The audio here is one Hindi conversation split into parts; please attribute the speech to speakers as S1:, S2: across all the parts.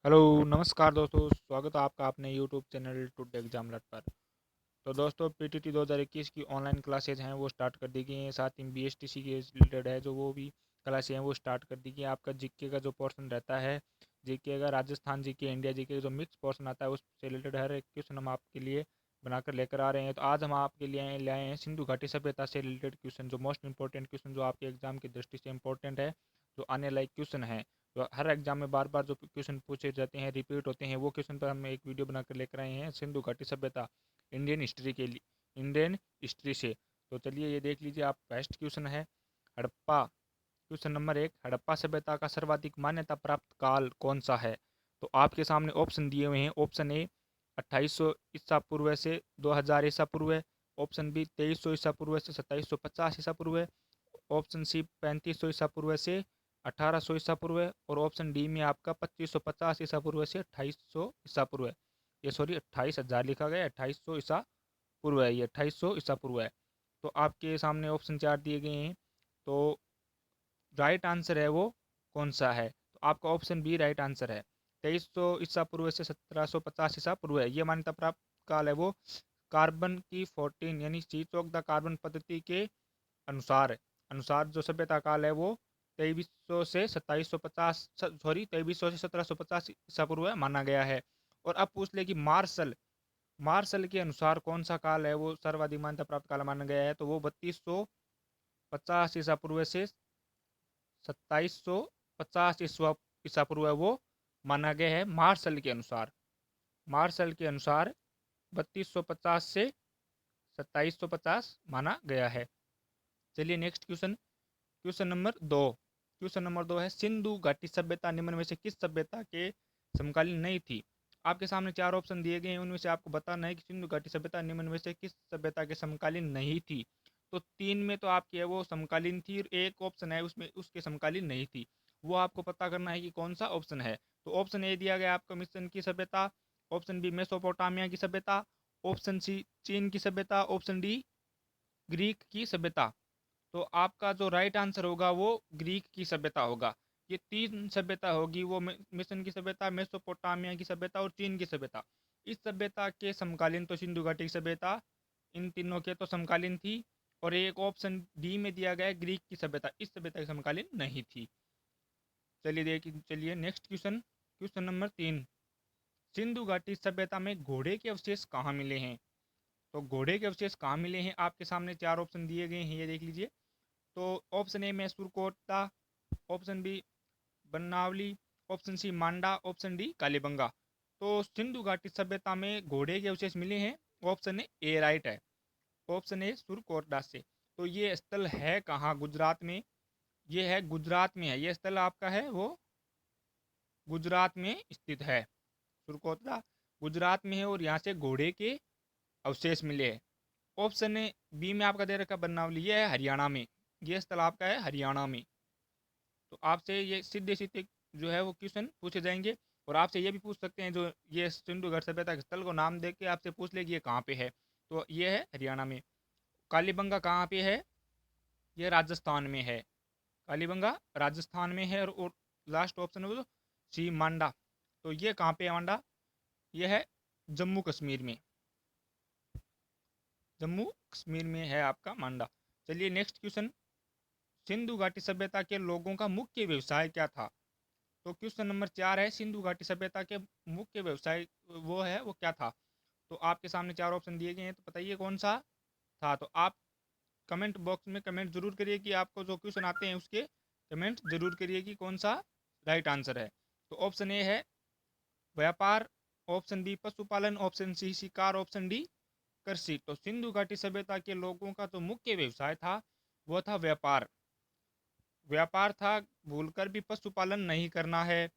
S1: हेलो, नमस्कार दोस्तों। स्वागत है आपका अपने यूट्यूब चैनल टुडे एग्जाम लट पर। तो दोस्तों, पीटीटी 2021 की ऑनलाइन क्लासेज हैं वो स्टार्ट कर दी गई हैं। साथ ही बीएसटीसी के रिलेटेड है जो वो भी क्लासेज हैं वो स्टार्ट कर दी गई हैं। आपका जीके का जो पोर्शन रहता है, जीके का राजस्थान जीके, इंडिया जीके का जो मिक्स पोर्शन आता है उससे रिलेटेड हर एक क्वेश्चन हम आपके लिए बनाकर लेकर आ रहे हैं। तो आज हम आपके लिए ले आए हैं सिंधु घाटी सभ्यता से रिलेटेड क्वेश्चन, जो मोस्ट इंपॉर्टेंट क्वेश्चन, जो आपके एग्जाम की दृष्टि से इंपॉर्टेंट है, जो आने लायक क्वेश्चन है, तो हर एग्जाम में बार बार जो क्वेश्चन पूछे जाते हैं, रिपीट होते हैं, वो क्वेश्चन पर हम एक वीडियो बनाकर लेकर आए हैं सिंधु घाटी सभ्यता इंडियन हिस्ट्री के लिए, इंडियन हिस्ट्री से। तो चलिए ये देख लीजिए, आप फर्स्ट क्वेश्चन है हड़प्पा। क्वेश्चन नंबर 1, हड़प्पा सभ्यता का सर्वाधिक मान्यता प्राप्त काल कौन सा है? तो आपके सामने ऑप्शन दिए हुए हैं। ऑप्शन ए 2800 ईसा पूर्व से 2000 ईसा पूर्व, ऑप्शन बी 2300 ईसा पूर्व से 2750 ईसा पूर्व, ऑप्शन सी 3500 ईसा पूर्व से 1800 ईसा पूर्व, और ऑप्शन डी में आपका 2550 ईसा पूर्व से 2800 ईसा पूर्व। ये सॉरी 28,000 लिखा गया, 2800 ईसा पूर्व है, ये 2800 ईसा पूर्व है। तो आपके सामने ऑप्शन चार दिए गए हैं। तो राइट आंसर है वो कौन सा है? तो आपका ऑप्शन बी राइट आंसर है। 2300 ईसा पूर्व से 1750 ईसा पूर्व है, ये मान्यता प्राप्त काल है वो कार्बन की 14 यानी चौक द कार्बन पद्धति के अनुसार अनुसार जो सभ्यता काल है वो 2300 से 2750, सॉरी 2300 से 1750 ईसा पूर्व माना गया है। और अब पूछ ले कि मार्शल मार्शल के अनुसार कौन सा काल है वो सर्वाधिक मान्यता प्राप्त काल माना गया है? तो वो 3250 ईसा पूर्व से 2750 ईसा पूर्व वो माना गया है मार्शल के अनुसार। मार्शल के अनुसार 3250 से 2750 माना गया है। चलिए नेक्स्ट क्वेश्चन, क्वेश्चन नंबर दो। क्वेश्चन नंबर दो है, सिंधु घाटी सभ्यता निम्न में से किस सभ्यता के समकालीन नहीं थी? आपके सामने चार ऑप्शन दिए गए हैं, उनमें से आपको बताना है कि सिंधु घाटी सभ्यता निम्न में से किस सभ्यता के समकालीन नहीं थी। तो तीन में तो आपकी है वो समकालीन थी, और एक ऑप्शन है उसमें उसके समकालीन नहीं थी। वो आपको पता करना है कि कौन सा ऑप्शन है। तो ऑप्शन ए दिया गया आपको मिस्र की सभ्यता, ऑप्शन बी मेसोपोटामिया की सभ्यता, ऑप्शन सी चीन की सभ्यता, ऑप्शन डी ग्रीक की सभ्यता। तो आपका जो राइट आंसर होगा वो ग्रीक की सभ्यता होगा। ये तीन सभ्यता होगी, वो मिस्र की सभ्यता, मेसोपोटामिया की सभ्यता और चीन की सभ्यता। इस सभ्यता के समकालीन तो सिंधु घाटी की सभ्यता इन तीनों के तो समकालीन थी, और एक ऑप्शन डी में दिया गया है ग्रीक की सभ्यता, इस सभ्यता की समकालीन नहीं थी। चलिए next question, question number 3, Sindhu घाटी सभ्यता में घोड़े के अवशेष कहाँ मिले हैं? तो घोड़े के अवशेष कहाँ मिले हैं, आपके सामने चार ऑप्शन दिए गए हैं, ये देख लीजिए। तो option A Mysore Kota, option B Banawali, option C Manda, option D Kalibanga. तो सिंधु घाटी सभ्यता में घोड़े के अवशेष मिले हैं, ऑप्शन ए राइट है, ऑप्शन ए सुरकोटडा से। तो ये स्थल है कहाँ? गुजरात में। ये है गुजरात में है, ये स्थल आपका है वो गुजरात में स्थित है। सुरकोटडा गुजरात में है, और यहाँ से घोड़े के अवशेष मिले हैं। ऑप्शन ए बी में आपका दे रखा बनावली, ये है हरियाणा में, ये स्थल आपका है हरियाणा में। तो आपसे ये सीधे सीधे जो है वो क्वेश्चन पूछे जाएंगे, और आपसे ये भी पूछ सकते हैं, जो ये सिंधु घाटी सभ्यता के स्थल को नाम दे के आपसे पूछ ले कि ये कहाँ पे है। तो ये है हरियाणा में। कालीबंगा कहाँ पे है? ये राजस्थान में है। कालीबंगा राजस्थान में है। और लास्ट ऑप्शन है वो सी मांडा। तो ये कहाँ पे है मांडा? ये है जम्मू कश्मीर में, जम्मू कश्मीर में है आपका मांडा। चलिए नेक्स्ट क्वेश्चन, सिंधु घाटी सभ्यता के लोगों का मुख्य व्यवसाय क्या था? तो क्वेश्चन नंबर 4 है, सिंधु घाटी सभ्यता के मुख्य व्यवसाय वो है वो क्या था? तो आपके सामने चार ऑप्शन दिए गए हैं, तो बताइए कौन सा था। तो आप कमेंट बॉक्स में कमेंट जरूर करिए कि आपको जो क्वेश्चन आते हैं उसके कमेंट जरूर करिए कि कौन सा राइट आंसर है। तो ऑप्शन ए है व्यापार, ऑप्शन बी पशुपालन, ऑप्शन सी शिकार, ऑप्शन डी कृषि। तो सिंधु घाटी सभ्यता के लोगों का जो मुख्य व्यवसाय था वो था व्यापार। व्यापार था, भूलकर भी पशुपालन नहीं करना है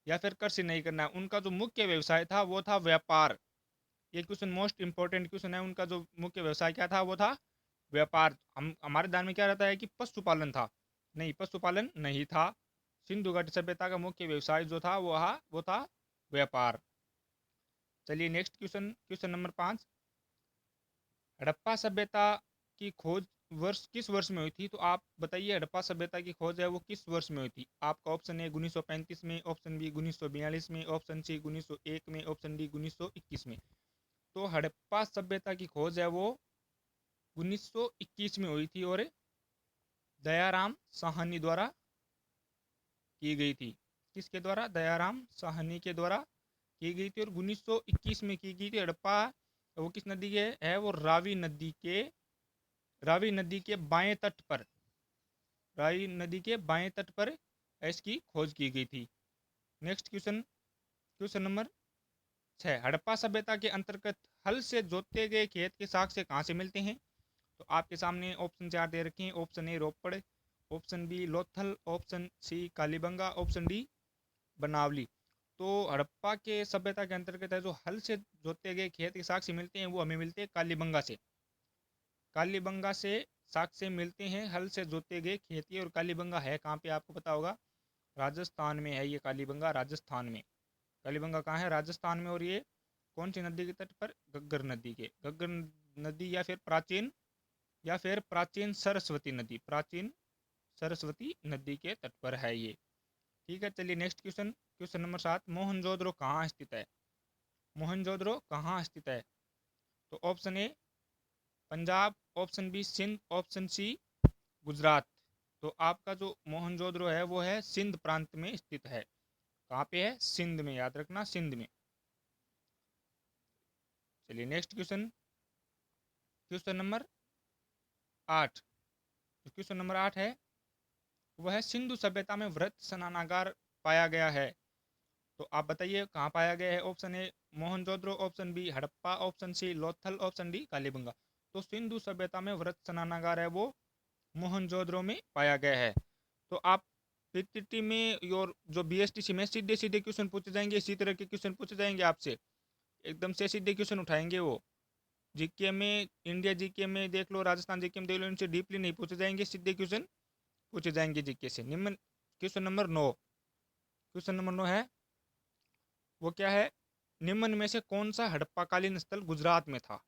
S1: या फिर कृषि नहीं करना है। उनका जो मुख्य व्यवसाय था वो था व्यापार। ये क्वेश्चन मोस्ट इंपॉर्टेंट क्वेश्चन है। उनका जो मुख्य व्यवसाय क्या था वो था व्यापार। हम हमारे ध्यान में क्या रहता है कि पशुपालन था, नहीं, पशुपालन नहीं था। सिंधु घाटी सभ्यता का मुख्य व्यवसाय जो था वो था व्यापार। चलिए next question, question number 5, Harappa सभ्यता की खोज वर्ष किस वर्ष में हुई थी? तो आप बताइए हड़प्पा सभ्यता की खोज है वो किस वर्ष में हुई थी? आपका ऑप्शन ए 1935 में, ऑप्शन बी 1942 में, ऑप्शन सी 1901 में, ऑप्शन डी 1921 में। तो हड़प्पा सभ्यता की खोज है वो 1921 में हुई थी और दयाराम साहनी द्वारा की गई थी। किसके द्वारा? दयाराम साहनी के द्वारा की गई थी और 1921 में की गई थी। हड़प्पा वो किस नदी के है? वो रावी नदी के बाएं तट पर, रावी नदी के बाएं तट पर इसकी खोज की गई थी। Next question, question number 6। Harappa सभ्यता के अंतर्गत हल से जोते गए खेत के साक्ष्य कहाँ से मिलते हैं? तो आपके सामने ऑप्शन 4 दे रखे हैं। Option A Ropar, option B Lothal, option C Kalibanga, option D Banawali. तो हड़प्पा के सभ्यता के अंतर्गत है जो हल से जोते गए खेत के साक्ष्य मिलते हैं वो हमें मिलते हैं कालीबंगा से। कालीबंगा से साक्ष्य मिलते हैं हल से जोते गए खेती। और कालीबंगा है कहाँ पे? आपको पता होगा, राजस्थान में है ये कालीबंगा, राजस्थान में। कालीबंगा कहाँ है? राजस्थान में। और ये कौन सी नदी के तट पर? घग्गर नदी के, घग्गर नदी या फिर प्राचीन सरस्वती नदी, प्राचीन सरस्वती नदी के तट पर है ये। ठीक है, चलिए next question, question number 7। Mohenjodaro कहाँ स्थित है? मोहनजोदड़ो कहाँ स्थित है? तो option A Punjab, option B Sindh, option C Gujarat. तो आपका जो मोहनजोदड़ो है वो है सिंध प्रांत में स्थित है। कहाँ पे है? सिंध में, याद रखना, सिंध में। चलिए नेक्स्ट क्वेश्चन, क्वेश्चन नंबर 8। तो क्वेश्चन नंबर 8 है वह सिंधु सभ्यता में वृहत स्नानागार पाया गया है। तो आप बताइए कहाँ पाया गया है? Option A Mohenjodaro, option B Harappa, option C Lothal, option D Kalibanga. तो सिंधु सभ्यता में वृहत स्नानागार है वो मोहनजोदड़ो में पाया गया है। तो आप पीटीटी में और जो बीएसटीसी में सीधे सीधे क्वेश्चन पूछे जाएंगे, इसी तरह के क्वेश्चन पूछे जाएंगे आपसे, एकदम से सीधे क्वेश्चन उठाएंगे वो। जीके में, इंडिया जीके में देख लो, राजस्थान जीके में देख लो, इनसे डीपली नहीं पूछे जाएंगे, सीधे क्वेश्चन पूछे जाएंगे जीके से। निम्न क्वेश्चन नंबर 9, क्वेश्चन नंबर 9 है वो क्या है? निम्न में से कौन सा हड़प्पाकालीन स्थल गुजरात में था?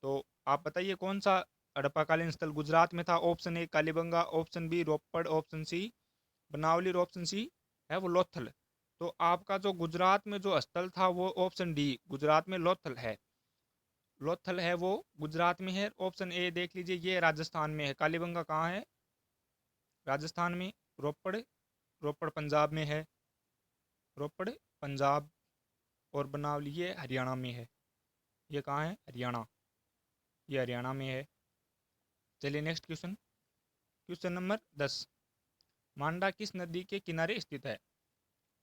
S1: तो आप बताइए कौन सा हड़प्पाकालीन स्थल गुजरात में था? Option A Kalibanga, option B Ropar, option C Banawali और ऑप्शन सी है वो लोथल। तो आपका जो गुजरात में जो स्थल था वो ऑप्शन डी गुजरात में लोथल है। लोथल है वो गुजरात में है। ऑप्शन ए देख लीजिए ये राजस्थान में है। कालीबंगा कहाँ है? राजस्थान में। रोपड़, रोपड़ पंजाब में है, रोपड़ पंजाब। और बनावली ये हरियाणा में है। ये कहाँ है? हरियाणा, ये हरियाणा में है। चलिए नेक्स्ट क्वेश्चन, क्वेश्चन नंबर 10। मांडा किस नदी के किनारे स्थित है?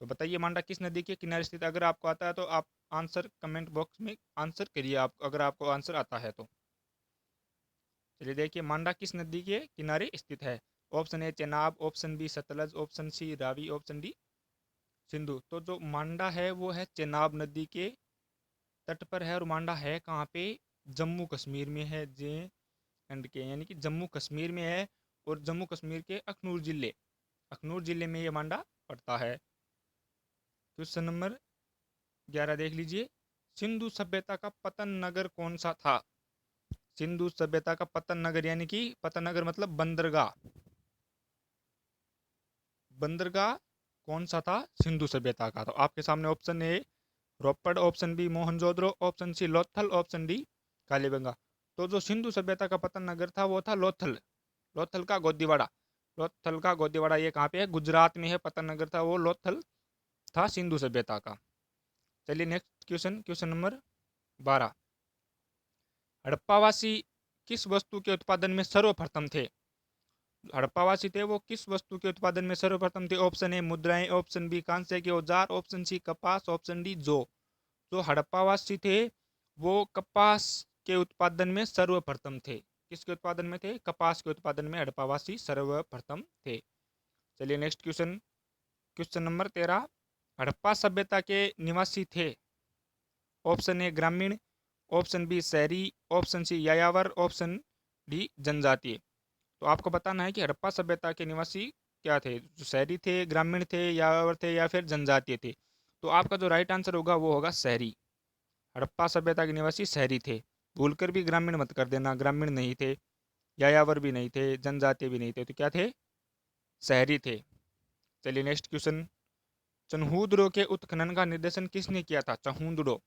S1: तो बताइए मांडा किस नदी के किनारे स्थित है? अगर आपको आता है तो आप आंसर कमेंट बॉक्स में आंसर करिए, आप अगर आपको आंसर आता है तो। चलिए देखिए मांडा किस नदी के किनारे स्थित है। Option A Chenab, option B Sutlej, option C Ravi, option D Sindhu. तो जो मांडा है वो है चेनाब नदी के तट पर है। और मांडा है कहाँ पे? जम्मू कश्मीर में है, जे एंड के, यानी कि जम्मू कश्मीर में है। और जम्मू कश्मीर के अखनूर जिले में ये मांडा पड़ता है। क्वेश्चन नंबर 11 देख लीजिए। सिंधु सभ्यता का पतन नगर कौन सा था? सिंधु सभ्यता का पतन नगर, यानी कि पतन नगर मतलब बंदरगाह, बंदरगाह कौन सा था सिंधु सभ्यता का? तो आपके सामने option A Ropar, option B Mohenjodaro, option C Lothal, option D Kalibanga. तो जो सिंधु सभ्यता का पतन नगर था वो था लोथल, लोथल का गोदीवाड़ा। लोथल का गोदीवाड़ा ये कहाँ पे है? गुजरात में है। पतन नगर था वो लोथल था सिंधु सभ्यता का। चलिए नेक्स्ट क्वेश्चन, क्वेश्चन नंबर 12। हड़प्पावासी किस वस्तु के उत्पादन में सर्वप्रथम थे? हड़प्पावासी थे वो किस वस्तु के उत्पादन में सर्वप्रथम थे? ऑप्शन ए मुद्राएं, ऑप्शन बी कांसे के औजार, ऑप्शन सी कपास, ऑप्शन डी जो। जो हड़प्पावासी थे वो कपास के उत्पादन में सर्वप्रथम थे। किसके उत्पादन में थे? कपास के उत्पादन में हड़प्पावासी सर्वप्रथम थे। चलिए next question, question number 13। Harappa सभ्यता के निवासी थे। ऑप्शन ए ग्रामीण, ऑप्शन बी शहरी, ऑप्शन सी यायावर, ऑप्शन डी जनजातीय। तो आपको बताना है कि हड़प्पा सभ्यता के निवासी क्या थे? जो शहरी थे, ग्रामीण थे, यायावर थे या फिर जनजातीय थे? तो आपका जो राइट आंसर होगा वो होगा शहरी। हड़प्पा सभ्यता के निवासी शहरी थे। भूलकर भी ग्रामीण मत कर देना, ग्रामीण नहीं थे। यायावर भी नहीं थे, जनजातीय भी नहीं थे, तो क्या थे? शहरी थे। चलिए नेक्स्ट क्वेश्चन। चन्हूदड़ो के उत्खनन का निर्देशन किसने किया था? चन्हूदड़ो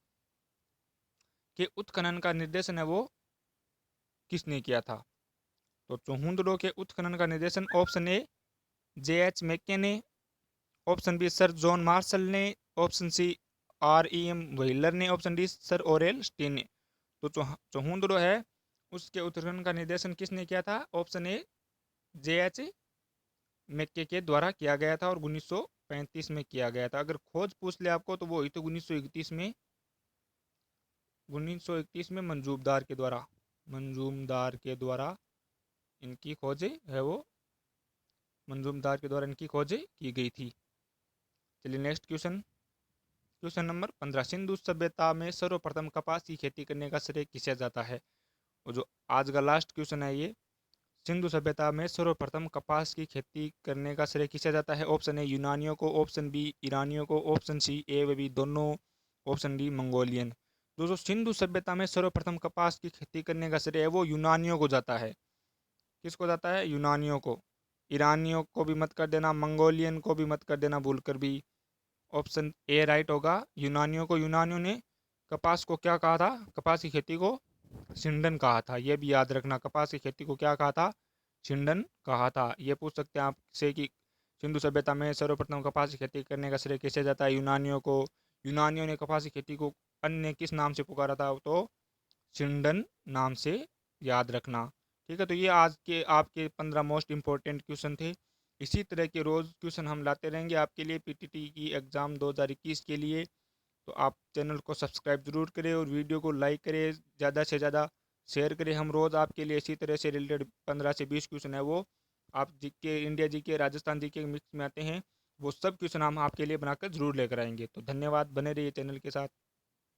S1: के उत्खनन का निर्देशन है वो किसने किया था? तो चन्हूदड़ो के उत्खनन का निर्देशन ऑप्शन ए J.H. मैके ने, option B sir John Marshall ने, ऑप्शन सी R.E.M. व्हीलर ने, option D sir Aurel Stein ने। तो चन्हूदड़ो है उसके उत्खनन का निर्देशन किसने किया था? ऑप्शन ए J.H. मैके के द्वारा किया गया था और 1935 में किया गया था। अगर खोज पूछ ले आपको तो वो हुई थी 1931 में मंजूमदार के द्वारा इनकी खोजें है वो मंजूमदार के द्वारा इनकी खोजें की गई थी। चलिए next question. Question number 15। Sindhu सभ्यता में सर्वप्रथम कपास की खेती करने का श्रेय किसे जाता है? और जो आज का लास्ट क्वेश्चन है ये, सिंधु सभ्यता में सर्वप्रथम कपास की खेती करने का श्रेय किसे जाता है? ऑप्शन ए यूनानियों को, ऑप्शन बी ईरानियों को, ऑप्शन सी ए व बी दोनों, ऑप्शन डी मंगोलियन। दोस्तों सिंधु सभ्यता में सर्वप्रथम कपास की खेती करने का श्रेय है वो यूनानियों को जाता है। किसको जाता है? यूनानियों को। ईरानियों को भी मत कर देना, मंगोलियन को भी मत कर देना भूल कर भी। ऑप्शन ए राइट होगा, यूनानियों को। यूनानियों ने कपास को क्या कहा था? कपास की खेती को छिंडन कहा था। ये भी याद रखना, कपास की खेती को क्या कहा था? छिंडन कहा था। ये पूछ सकते हैं आपसे कि सिंधु सभ्यता में सर्वप्रथम कपास की खेती करने का श्रेय किसे जाता है? यूनानियों को। यूनानियों ने कपास की खेती को अन्य किस नाम से पुकारा था? तो छिंडन नाम से याद रखना। ठीक है, तो ये आज के आपके 15 मोस्ट इंपॉर्टेंट क्वेश्चन थे। इसी तरह के रोज़ क्वेश्चन हम लाते रहेंगे आपके लिए पीटीटी की एग्ज़ाम 2021 के लिए। तो आप चैनल को सब्सक्राइब जरूर करें और वीडियो को लाइक करें, ज़्यादा से ज़्यादा शेयर करें। हम रोज़ आपके लिए इसी तरह से रिलेटेड 15 से 20 क्वेश्चन है वो आप GK, India GK, Rajasthan GK mix में आते हैं, वो सब क्वेश्चन हम आपके लिए बनाकर जरूर लेकर आएंगे। तो धन्यवाद, बने रहिए चैनल के साथ।